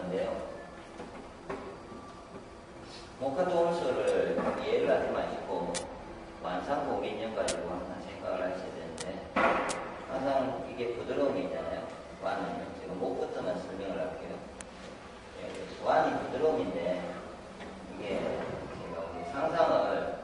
건데요. 목화토원수를 예를 하지 마시고 완상공인연 가지고 항상 생각을 하셔야 되는데, 항상 이게 부드러움이 있잖아요. 완은 지금 목부터만 설명을 할게요. 완이 부드러움인데, 이게 제가 상상을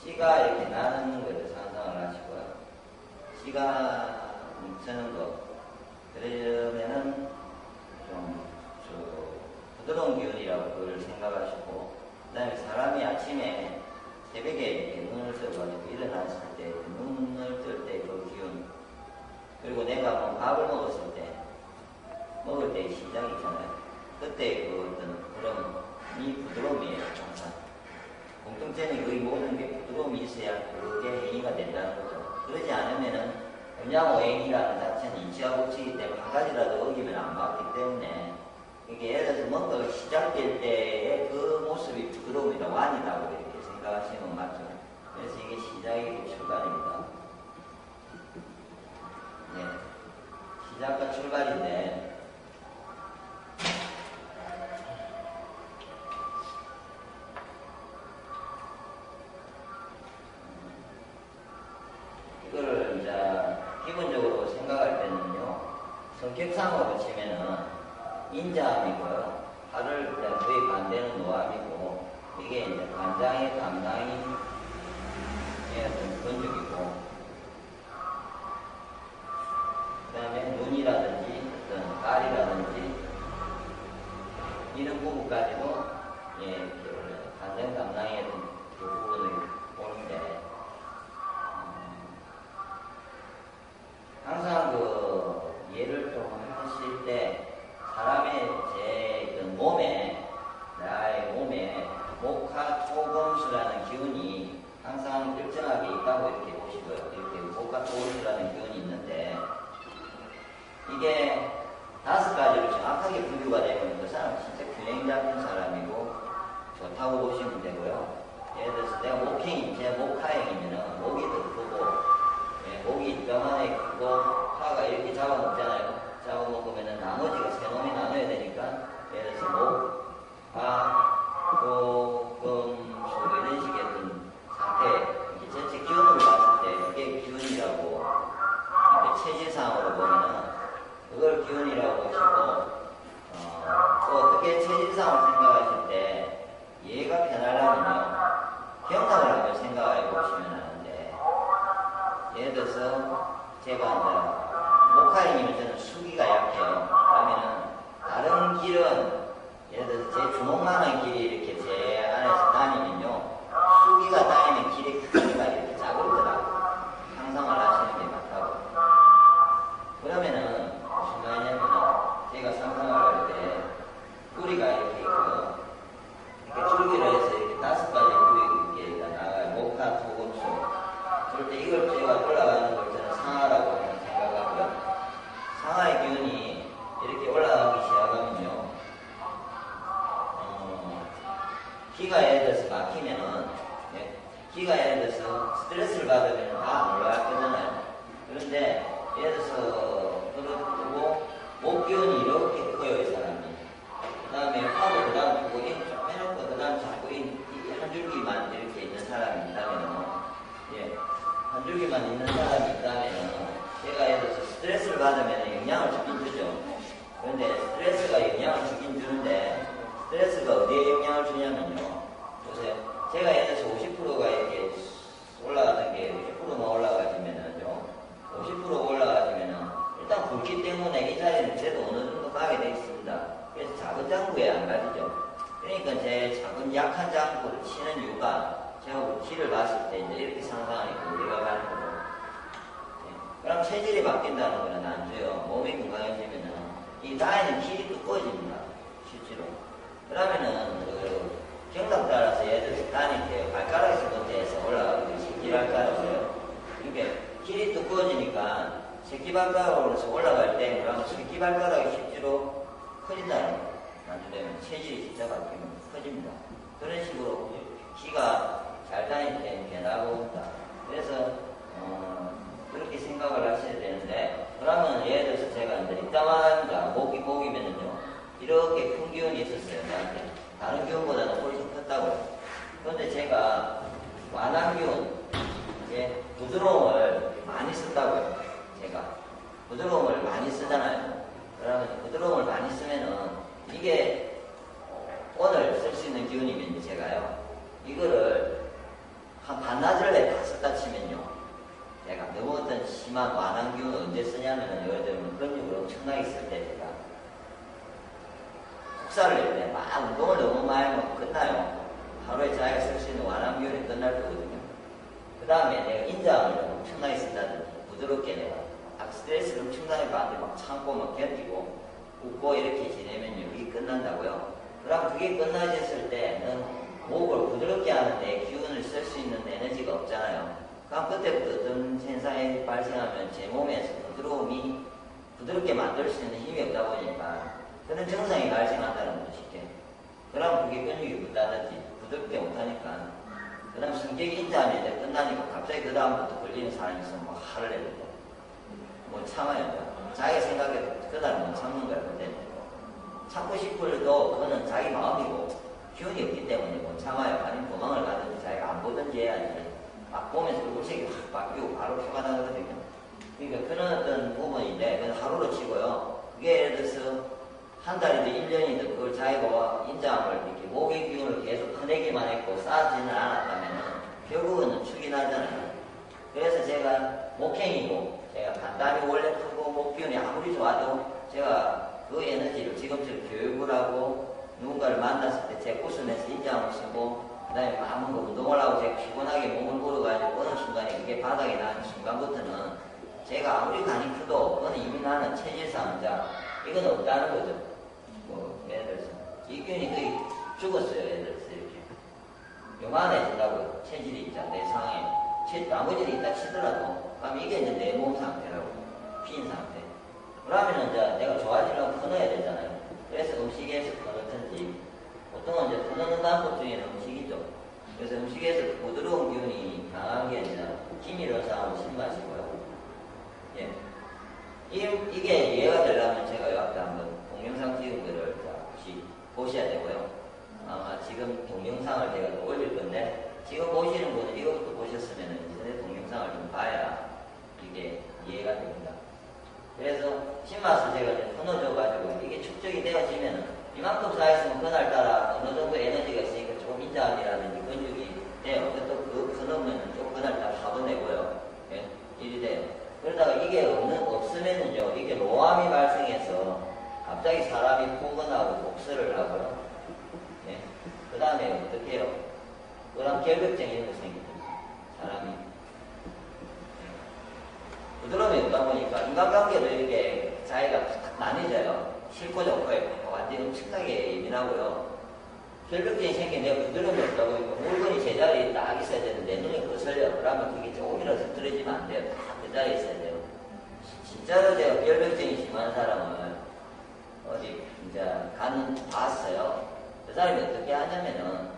씨가 이렇게 나는 거를 상상을 하시고요. 씨가 뭉치는 거, 그러면은 좀 부드러운 기운이라고 그걸 생각하시고, 그 다음에 사람이 아침에 새벽에 이렇게 눈을 떠가지고 일어났을 때, 눈을 뜰 때 그 기운, 그리고 내가 뭐 밥을 먹었을 때, 먹을 때 시작이 있잖아요. 그때 그 어떤 그런 이 부드러움이에요, 항상. 공통점이 거의 모든 게 부드러움이 있어야 그게 행위가 된다는 거죠. 그러지 않으면은, 음양오행이라는 자체는 인치와 법칙이기 때문에 한 가지라도 어기면 안 맞기 때문에, 이게 예를 들어서 뭔가 시작될 때의 그 모습이 부드러움이다, 완이라고 이렇게 생각하시면 맞죠. 그래서 이게 시작이 출발입니다. 네. 시작과 출발인데, 이거를 이제 기본적으로 생각할 때는요, 성격상으로 치면은 인자함이고요, 화를 거의 반대는 노함이고, 이게 이제 간장의 감당인 어떤 건축이고, 그 다음에 눈이라든지 어떤 깔이라든지 이런 부분까지도 간장 감당의 어떤 그 부분을 보는데, 항상 그 예를 좀 하실 때 사람의 제 몸에, 나의 몸에 목화토금수라는 기운이 항상 일정하게 있다고 이렇게 보시고요. 이렇게 목화토금수라는 기운이 있는데, 이게 5가지로 정확하게 분류가 되면 그 사람은 진짜 균형 잡힌 사람이고 좋다고 보시면 되고요. 예를 들어서 내가 목행이, 제 목화행이면은 목이 더 크고, 목이 병원에 크고, 화가 이렇게 잡아먹잖아요. 잡아먹으면은 나머지가 세 놈이 나눠야 되니까, 예를 들어서 목, 화, 고, 금, 수 이런 식의 어떤 상태, 이렇게 전체 기운으로 봤을 때 이게 기운이라고, 이렇게 체질상으로 보면은 그걸 기운이라고 보시고, 또 어떻게 체질상으로 생각하실 때 이해가 편하려면요, 경락을 한번 생각해 보시면 하는데, 예를 들어서 제가 이제 목화인이면 저는 수기가 약해요. 그러면은 다른 길은 예를 들어서 제 주먹만한 길이 이렇게 제 안에서 다니면요, 수기가 다니는 길의 크기가 이렇게 작을거라고 상상을 하시는 게 맞다고. 그러면은 무슨 말이냐면은 제가 상상을 할 때 뿌리가 이렇게 있고요, 이렇게 줄기로 해서 이렇게 5가지 뿌리 이렇게 나가요. 목화, 토금수. 그럴 때 이걸 제가 올라가는 걸 저는 상하라고 생각하고요. 상하의 기운이 이렇게 올라가기 시작하면요, 기가 예를 들어서 막히면은, 기가 예를 들어서 스트레스를 받으면 다 안 올라갈 거잖아요. 그런데 예를 들어서 그렇고 목 기운이 이렇게 커요, 이 사람이. 그 다음에 화도 그 다음 두고 해놓고 그 다음 자꾸 한 줄기만 이렇게 있는 사람이 있다면은, 한 줄기만 있는 사람이 있다면은, 제가 예를 들어서 스트레스를 받으면 영향을 주긴 주죠. 그런데 스트레스가 영향을 주긴 주는데, 스트레스가 어디에 영향을 주냐면요, 보세요. 제가 예를 들어서 50%가 이렇게 올라가는 게 50%만 올라가지면은요, 50% 올라가지면은 일단 굵기 때문에 이 자리는 그래도 어느 정도 가게 돼 있습니다. 그래서 작은 장구에 안 가지죠. 그러니까 제 작은 약한 장구를 치는 이유가, 제가 길을 봤을 때 이제 이렇게 상상하니까 우리가 가는 거죠. 그럼 체질이 바뀐다는 거는 안 줘요. 몸이 건강해지면은 이 나이는 길이 두꺼워집니다, 실제로. 그러면은 그 경락 따라서 얘들 다닐 때 발가락에서부터 해서 올라가고 새끼발가락으로요. 이게 길이 두꺼워지니까 새끼발가락으로서 올라갈 때 그러면 새끼발가락이 실제로 커진다는 거예요. 나중에 체질이 진짜 바뀌면 커집니다. 그런 식으로 기가 잘 다닐 때 변하고 온다. 그래서 그렇게 생각을 하셔야 되는데, 그러면 예를 들어서 제가 이제 이따만 목이면은요, 이렇게 큰 다른 기운보다는 훨씬 컸다고요. 그런데 제가 완한 기운, 이제 부드러움을 많이 쓴다고요. 제가 부드러움을 많이 쓰잖아요. 그러면 부드러움을 많이 쓰면은 이게 오늘 쓸 수 있는 기운이면 제가요, 이거를 한 반나절에 다 썼다 치면요, 제가 너무 어떤 심한 완한 기운을 언제 쓰냐면은, 예를 들면 근육을 엄청나게 쓸 때 제가 국사를 낼 때 막 운동을 너무 많이 하면 끝나요. 하루에 자기가 쓸 수 있는 완한 기운이 끝날 거거든요. 그 다음에 내가 인자함을 엄청나게 쓴다든지, 부드럽게 내가 스트레스를 엄청나게 받는데 막 참고 막 견디고 웃고 이렇게 지내면요, 이게 끝난다고요. 그럼 그게 끝나졌을 때는 목을 부드럽게 하는데 기운을 쓸 수 있는 에너지가 없잖아요. 그럼 그때부터 어떤 현상이 발생하면 제 몸에서 부드러움이 부드럽게 만들 수 있는 힘이 없다 보니까 그런 증상이 발생한다는 거죠, 쉽게. 그럼 그게 근육이 붙다든지 부드럽게 못하니까, 그 다음 성격이 인자하면 이제 끝나니까 갑자기 그 다음부터 걸리는 사람이 있으면 뭐 화를 내야 된다. 뭐 참아요. 자기 생각에 그날 못 참는 거야. 근데 참고 싶어도 그거는 자기 마음이고 기운이 없기 때문에 못 참아요. 아니면 도망을 가든지 자기가 안 보든지 해야지. 막 보면서 얼굴색이 확 바뀌고 바로 표가 나거든요. 그러니까 그런 어떤 부분인데, 그건 하루로 치고요. 그게 예를 들어서 한 달이든 1년이든 그걸 자기가 인자함을 이렇게 목의 기운을 계속 커내기만 했고 쌓아지는 않았다면 결국은 축이 나잖아요. 그래서 제가 목행이고, 제가 간단히 원래 크고 목 기운이 아무리 좋아도 제가 그 에너지를 지금처럼 교육을 하고 누군가를 만났을 때 제가 웃으면서 인자함을 쓰고, 그 다음에 아무 운동을 하고 제가 피곤하게 몸을 물어가지고 어느 순간에 그게 바닥에 나는 순간부터는 제가 아무리 간이 크도 그거는 이미 나는 체질상 이건 없다는 거죠. 뭐 예를 들어서 이 기운이 거의 죽었어요. 예를 들어서 이렇게 요만해진다고요. 체질이 있자 내 상에 나머지는 있다 치더라도 그럼 이게 이제 내 몸 상태라고, 빈 상태. 그러면 이제 내가 좋아지려면 끊어야 되잖아요. 그래서 음식에서 끊었든지, 보통은 이제 끊는 방법 중에는 음식이죠. 그래서 음식에서 부드러운 기운이 강한 게 아니라 기미를 사하고 신맛이고요. 예. 이게 이해가 되려면 제가 요 앞에 한번 동영상 찍은 거를 혹시 보셔야 되고요. 아마 지금 동영상을 제가 또 올릴 건데, 지금 보시는 분은 이것부터 보셨으면 인터넷 동영상을 좀 봐야 이게 이해가 됩니다. 그래서 신맛을 제가 좀 끊어줘가지고 이게 축적이 되어지면 이만큼 쌓였으면 그날따라 어느 정도 에너지가 있으니까 조금 인자함이라든지 근육이 돼요. 또그 끊으면 또 그날따라 화도 내고요. 예? 일이 돼요. 그러다가 이게 없으면은요, 이게 노암이 발생해서 갑자기 사람이 포근하고 복설을 하고요. 예? 그 다음에 어떻게 해요? 그다음 결벽증 이런 거 생기죠. 사람이. 부드러움이 없다 보니까 인간관계도 이렇게 자기가 탁 나뉘져요. 싫고 좋고에 완전히 엄청나게 예민하고요. 결벽증이 생긴 내가 부드러움이 없다 보니까 물건이 제자리에 딱 있어야 되는데 내 눈이 거슬려. 그러면 그게 조금이라도 흐트러지면 안 돼요. 다 그 자리에 있어야 돼요. 진짜로 제가 결벽증이 심한 사람을 어디 이제 봤어요. 그 사람이 어떻게 하냐면은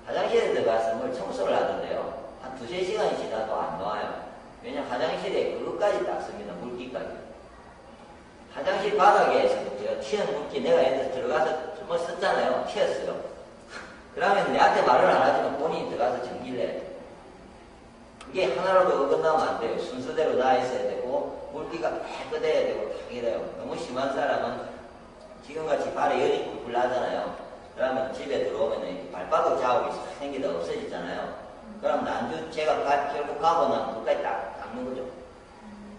화장실에 들어가서 뭘 청소를 하던데요. 한 2~3시간이 지나도 안 나와요. 왜냐면 화장실에 그것까지 닦습니다. 물기까지. 화장실 바닥에서 튀어는 물기 내가 애들 들어가서 정말 썼잖아요. 튀었어요. 그러면 내한테 말을 안 하지만 본인이 들어가서 정리를 해야 돼요. 그게 하나라도 어긋나면 안 돼요. 순서대로 나와 있어야 되고 물기가 깨끗해야 되고 탁 이래요. 너무 심한 사람은 지금같이 발에 열이 굴굴 나잖아요. 그러면 집에 들어오면 발바닥 자국이 생기다 없어지잖아요. 그럼 난주 제가 결국 가고 나면 그까지 딱 닦는 거죠.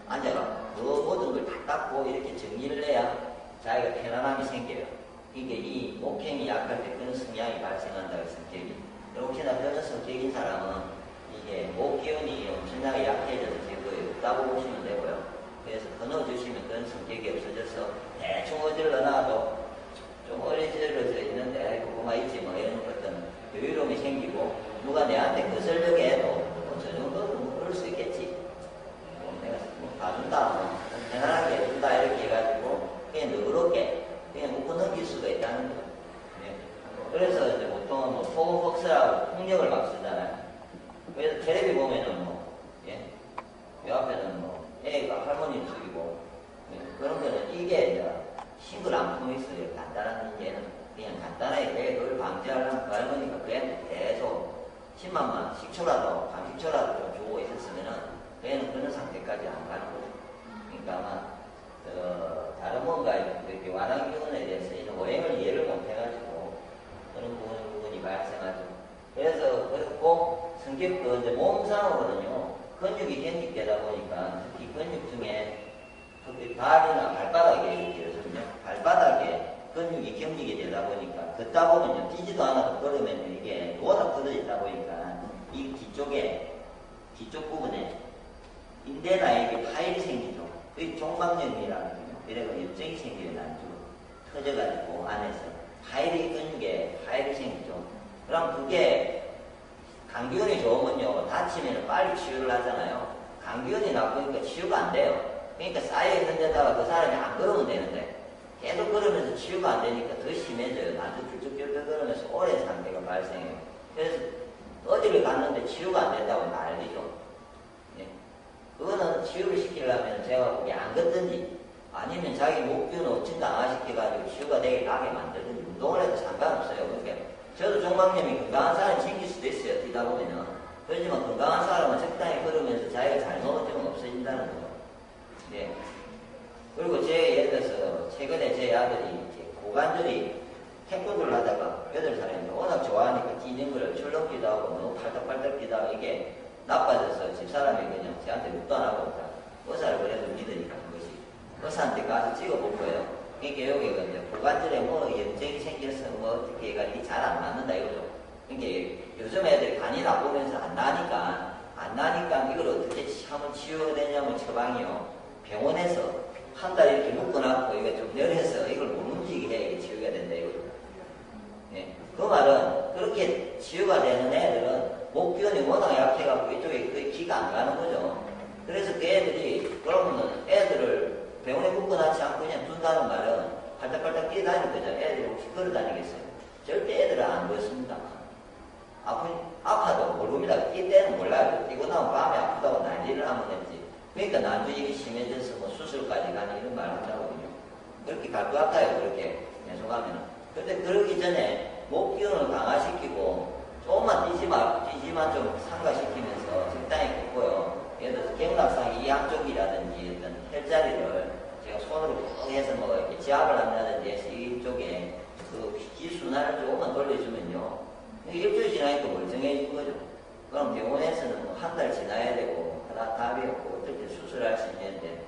앉아가 그 모든 걸 다 닦고 이렇게 정리를 해야 자기가 편안함이 생겨요. 이게 이 목행이 약할 때 그런 성향이 발생한다고 성격이. 혹시나 그런 성격인 사람은 이게 목 기운이 엄청나게 약해져서 거의 없다고 보시면 되고요. 그래서 끊어주시면 그런 성격이 없어져서 대충 어질러놔도 좀 어리저리져 있는데 그거만 있지 뭐 이런 어떤 여유로움이 생기고 누가 내한테 거슬려게 해도 저 정도는 그럴 수 있겠지. 내가 봐준다, 편안하게 해준다 이렇게 해가지고 그냥 너그럽게 그냥 묶어 넘길 수가 있다는 거예요. 네. 그래서 이제 보통은 뭐 소극복설하고 폭력을 막 쓰잖아요. 그래서 텔레비 보면은 뭐, 예? 요 앞에는 뭐 애가 할머니 죽이고, 예? 그런 거는 이게 이제 싱글 안 품이 있어요. 간단한 얘는 그냥 간단하게 왜 그걸 방지하려면 그 할머니가 그애한테 계속 10만원, 식초라도, 밤식초라도 좀 주고 있었으면은 그 애는 그런 상태까지 안 가는 거죠. 그러니까 아마, 다른 뭔가 이렇게 완화 기운에 대해서 이런 오행을 이해를 못 해가지고 그런 부분이 발생하죠. 그래서, 그렇고, 성격도 이제 몸상으로는요, 근육이 견직되다 보니까 특히 근육 중에 특히 발이나 발바닥에 이렇거든요. 발바닥에 근육이 경직이 되다 보니까 걷다 보면요, 뛰지도 않아도 걸으면 이게 노다 부러지다 보니까 이 뒤쪽 부분에 인대나 이게 파일이 생기죠. 그게 종막염이라는 거죠. 이래가 염증이 생기는 안주 터져가지고 안에서 근육에 파일이 생기죠. 그럼 그게 감기운이 좋으면요, 다치면 빨리 치유를 하잖아요. 감기운이 나쁘니까 치유가 안 돼요. 그러니까 쌓여있는 데다가 그 사람이 안 걸으면 되는데, 계속 걸으면서 치유가 안 되니까 더 심해져요. 나도 쭉 걸으면서 오랜 상태가 발생해요. 그래서 어디를 갔는데 치유가 안 된다고 난리죠. 예. 그거는 치유를 시키려면 제가 보기에 안 걷든지, 아니면 자기 목기운을 엄청 강화시켜가지고 치유가 되게 가게 만들든지, 운동을 해도 상관없어요. 그러니까 저도 종막염이 건강한 사람이 생길 수도 있어요. 뛰다 보면은. 그렇지만 건강한 사람은 적당히 걸으면서 자기가 잘 먹어주면 없어진다는 거죠. 예. 그리고 예를 들어서 최근에 제 아들이 고관절이 태권도를 하다가 8살인데 워낙 좋아하니까 뛰는 거를 출렁기도 하고 너무 팔딱팔딱 뛰다가 이게 나빠져서 집사람이 그냥 저한테 묻도 안 하고 의사를 그래도 믿으니까 그것이 의사한테 가서 찍어볼 거예요. 그러니까 여기가 이제 고관절에 염증이 생겨서 어떻게 해가지고 잘 안 맞는다 이거죠. 그러니까 요즘 애들이 간이 나쁘면서 안 나니까 이걸 어떻게 하면 치유가 되냐면 처방이요. 병원에서 한 달 이렇게 묶어놨고 이거 좀 열해서 이걸 못 움직이게 해 이게 치유가 된다 이거죠. 예. 그 말은 그렇게 치유가 되는 애들은 목기운이 워낙 약해갖고 이쪽에 거의 기가 안 가는 거죠. 그래서 그 애들이 그러면은 애들을 병원에 묶어놨지 않고 그냥 둔다는 말은 팔딱팔딱 뛰어다니는 거죠. 애들이 혹시 걸어다니겠어요? 절대 애들은 안 그렇습니다. 아파도 모릅니다. 뛸 때는 몰라요. 뛰고 나면 밤에 아프다고 난리를 하면 됐지. 그러니까 나중에 이게 심해져서 수술까지 가는 이런 말을 한다거든요. 그렇게 갈 것 같아요. 그렇게 계속 하면은. 근데 그러기 전에 목기운을 강화시키고 조금만 뛰지만 좀 상가시키면서 적당히 걷고요. 예를 들어서 경락상 이 양쪽이라든지 어떤 혈자리를 제가 손으로 푹 해서 이렇게 지압을 한다든지 해서 이쪽에 그 기순환을 조금만 돌려주면요. 일주일 지나니까 멀쩡해진 거죠. 그럼 병원에서는 한 달 지나야 되고, 답이 없고, 어떻게 수술할 수 있는데,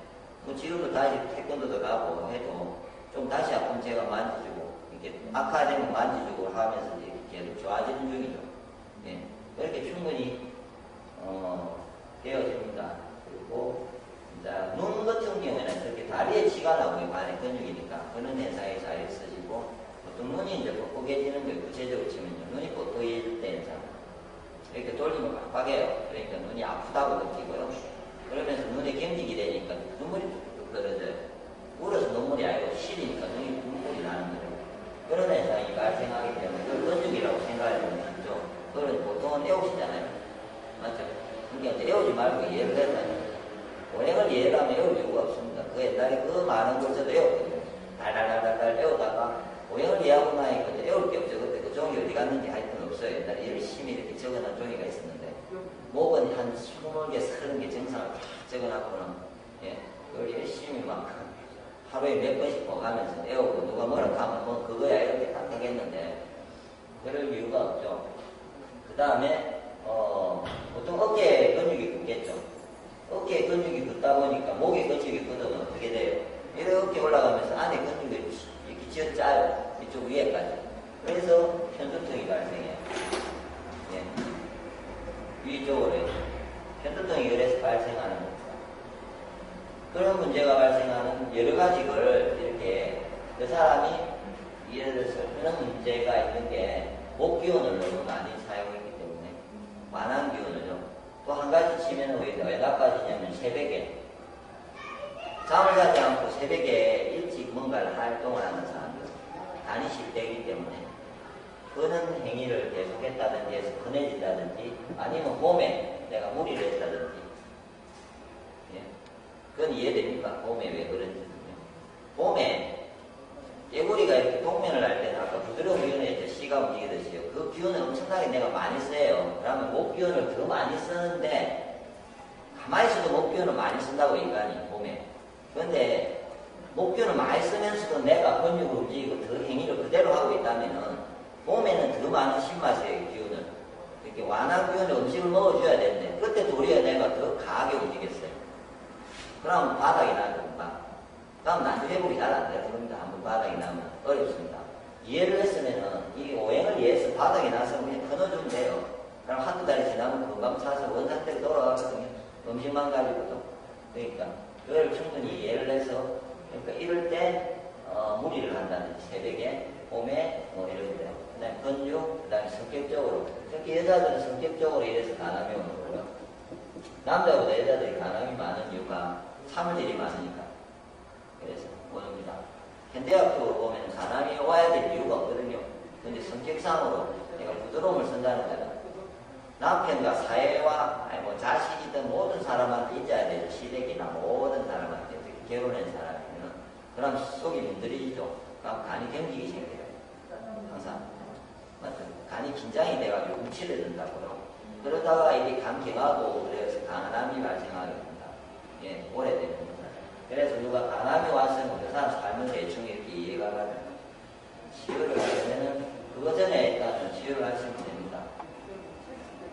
지금도 다시 태권도도 가고 해도 좀 다시 아프면 제가 만져주고, 이렇게 악화되면 만져주고 하면서 이렇게 계속 좋아지는 중이죠. 예. 그렇게 충분히, 되어집니다. 그리고, 눈 같은 경우에는 그렇게 다리에 치가 나고 반의 근육이니까 그런 현상이 잘 있어지고, 보통 눈이 이제 뻑뻑해지는 게 구체적으로 치면요. 눈이 뻑뻑해질 때 현상. 이렇게 돌리면 깜빡해요. 그러니까 눈이 아프다고 느끼고요. 그러면서 눈에 경직이 되니까 눈물이 뚝뚝 떨어져요. 울어서 눈물이 아니고 시리니까 눈물이 나는 거죠. 그런 현상이 발생하기 때문에 그걸 근육이라고 생각하면 되죠. 그걸 보통은 애우시잖아요. 맞죠? 그러니까 애우지 말고 이해를 해서 오행을 이해를 하면 애울 이유가 없습니다. 그 옛날에 그 많은 걸 저도 애웠거든요. 달달달달 애우다가 오행을 이해하고 나니까 애울 게 없죠. 그때 그 종이 어디 갔는지 하여튼 없어요. 옛날에 열심히 이렇게 적어놓은 종이가 있었는데 목은 한 20개, 30개 정상을 다 적어놨고는 예, 그걸 열심히 막 하루에 몇 번씩 보가면서 애우고 누가 뭐라 하면 뭐 그거야 이렇게 딱 하겠는데 그럴 이유가 없죠. 그 다음에 보통 어깨에 근육이 붙겠죠. 어깨에 근육이 붙다 보니까 목에 근육이 붙으면 어떻게 돼요? 이렇게 올라가면서 안에 근육이 이렇게 쥐어짜요. 이쪽 위에까지. 그래서 편두통이 발생해요. 예. 위쪽으로 편두통이 그래서 발생하는 겁니다. 그런 문제가 발생하는 여러 가지 걸 이렇게 그 사람이 예를 들어서 그런 문제가 있는 게 목기운을 너무 많이 사용했기 때문에 만한기운을요. 또 한 가지 치면 왜 나빠지냐면 새벽에 잠을 자지 않고 새벽에 일찍 뭔가를 활동을 하는 사람들 간이 실되기 때문에 그런 행위를 계속했다든지 해서 건해진다든지 아니면 몸에 내가 무리를 했다든지 예? 그건 이해됩니까? 몸에 왜 그런지는요. 몸에 깨구리가 이렇게 동면을 할 때는 아까 부드러운 기운에 이제 C가 움직이듯이요. 그 기운을 엄청나게 내가 많이 써요. 그러면 목 기운을 더 많이 쓰는데, 가만히 있어도 목 기운을 많이 쓴다고, 인간이, 몸에. 그런데, 목 기운을 많이 쓰면서도 내가 근육을 움직이고 더 행위를 그대로 하고 있다면은, 몸에는 더 많은 신마세의 기운을, 이렇게 완화한 기운의 음식을 먹어줘야 되는데, 그때 도리어 내가 더 강하게 움직였어요. 그럼 바닥이 나는 금방. 그럼 나중에 회복이 잘 안 돼요. 그러니까 한번 바닥이 나면 어렵습니다. 이해를 했으면은, 이 오행을 이해해서 바닥이 나서 그냥 끊어주면 돼요. 그럼 한두 달이 지나면 금방 차서 원상태로 돌아가거든요. 음식만 가지고도. 그러니까, 그걸 충분히 이해를 해서, 그러니까 이럴 때, 무리를 한다든지, 새벽에, 봄에, 뭐 이럴 때. 그 다음에 근육, 그 다음에 성격적으로. 특히 여자들은 성격적으로 이래서 간암이 오는 거고요. 남자보다 여자들이 간암이 많은 이유가 사물질이 많으니까. 그래서 오는입니다. 현대학적으로 보면 간암이 와야 될 이유가 없거든요. 근데 성격상으로 내가 부드러움을 쓴다는 거는 남편과 사회와 뭐 자식이든 모든 사람한테 있어야 되죠. 시댁이나 모든 사람한테 특히 결혼한 사람이면 그럼 속이 문드러지죠. 그럼 간이 경직이 생겨요. 항상 맞죠? 간이 긴장이 돼가지고 움츠려 든다고요. 그러다가 이게 감기가고 그래서 간암이 발생하게 됩니다. 예, 오래됩니다. 그래서 누가 간암이 왔으면 그 사람 삶은 대충 이렇게 이해가 가요. 치유를 하려면은 그거 전에 일단은 치유를 하시면 됩니다.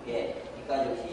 예, 이까지 혹시